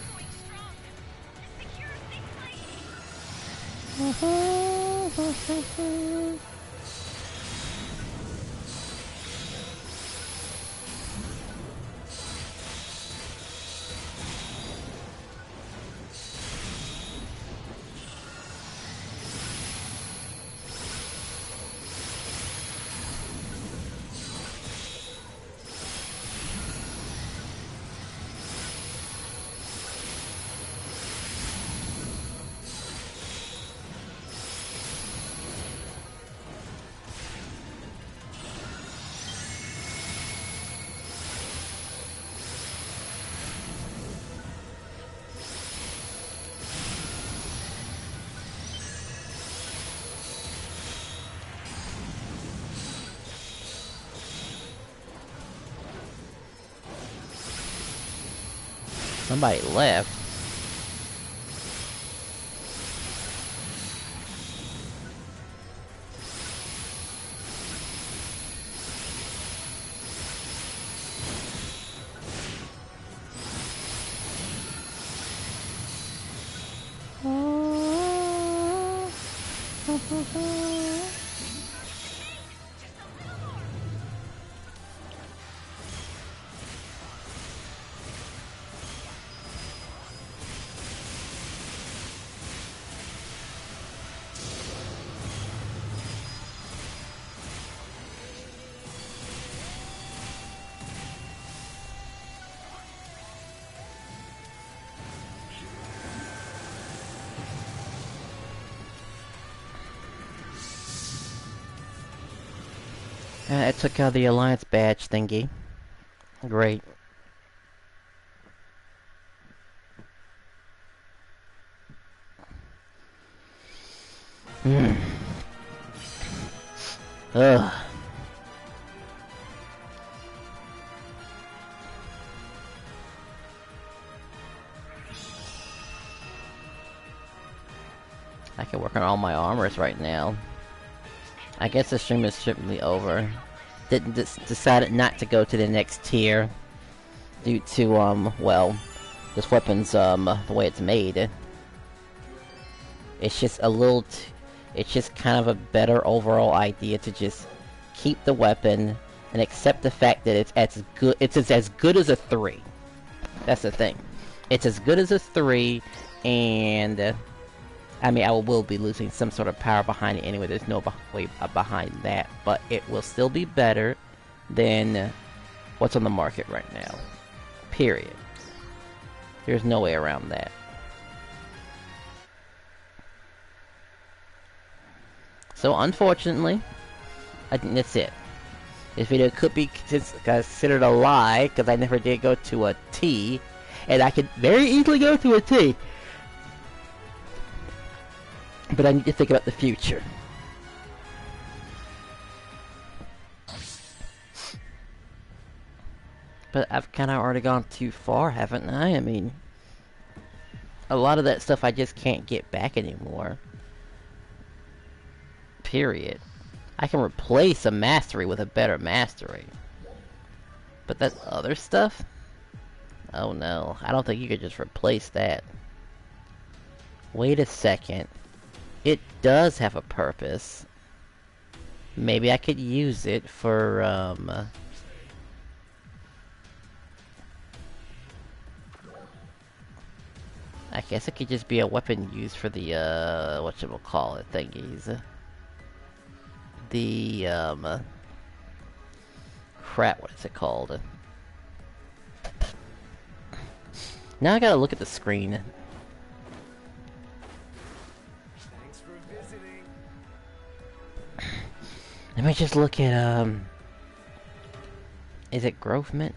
Speaker 4: Going strong. Secure safe place.
Speaker 1: Somebody left. I took out the Alliance badge thingy. Great. Ugh. I can work on all my armors right now. I guess the stream is simply over. Decided not to go to the next tier due to well, this weapon's the way it's made. It's just a little. It's just kind of a better overall idea to just keep the weapon and accept the fact that it's as good. It's as good as a 3. That's the thing. It's as good as a 3, and I mean, I will be losing some sort of power behind it anyway. There's no way behind that, but it will still be better than what's on the market right now. Period. There's no way around that. So, unfortunately, I think that's it. This video could be considered a lie, because I never did go to a T, and I could very easily go to a T. But I need to think about the future. But I've kind of already gone too far, haven't I? I mean, a lot of that stuff I just can't get back anymore. Period. I can replace a mastery with a better mastery. But that other stuff? Oh no, I don't think you could just replace that. Wait a second. It does have a purpose. Maybe I could use it for, I guess it could just be a weapon used for the, whatchamacallit thingies. The, crap, what is it called? Now I gotta look at the screen. Let me just look at, is it growth mint?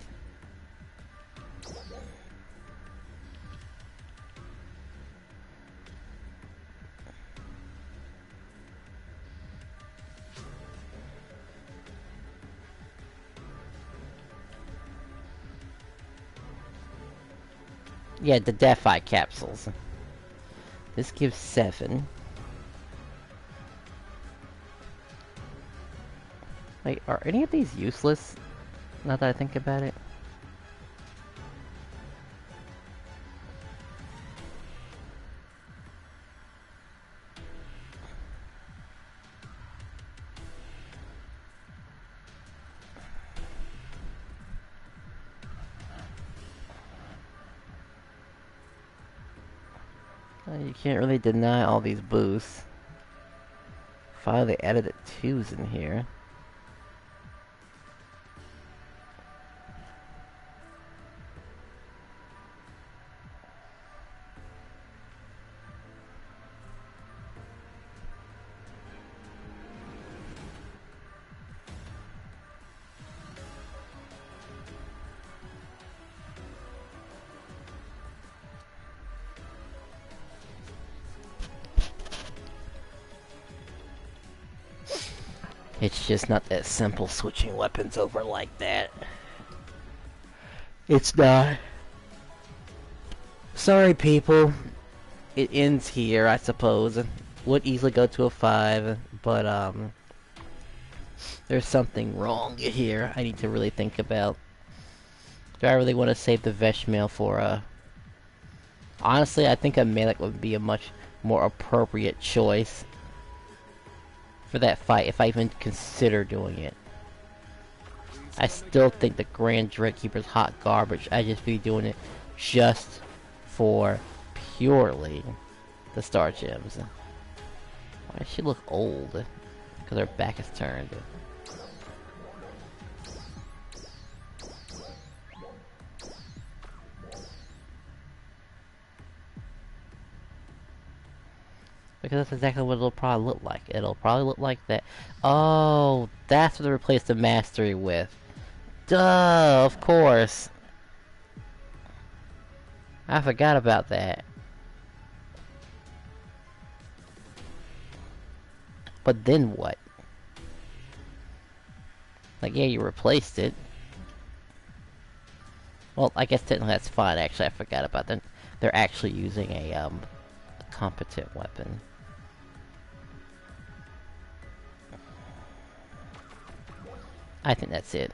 Speaker 1: Yeah, the Death-Eye capsules. This gives 7. Wait, are any of these useless? Now that I think about it. You can't really deny all these boosts. Finally, they added the 2s in here. It's just not that simple switching weapons over like that. It's not. Sorry, people. It ends here, I suppose. Would easily go to a 5, but there's something wrong here I need to really think about. Do I really want to save the Veshmail for honestly, I think a Melee would be a much more appropriate choice for that fight, if I even consider doing it. I still think the Grand Dreadkeeper's hot garbage. I just be doing it just for purely the Star Gems. Why does she look old? Because her back is turned. Because that's exactly what it'll probably look like. It'll probably look like that. Oh, that's what they replaced the Mastery with. Duh, of course. I forgot about that. But then what? Like, yeah, you replaced it. Well, I guess technically that's fine, actually. I forgot about that. They're actually using a competent weapon. I think that's it.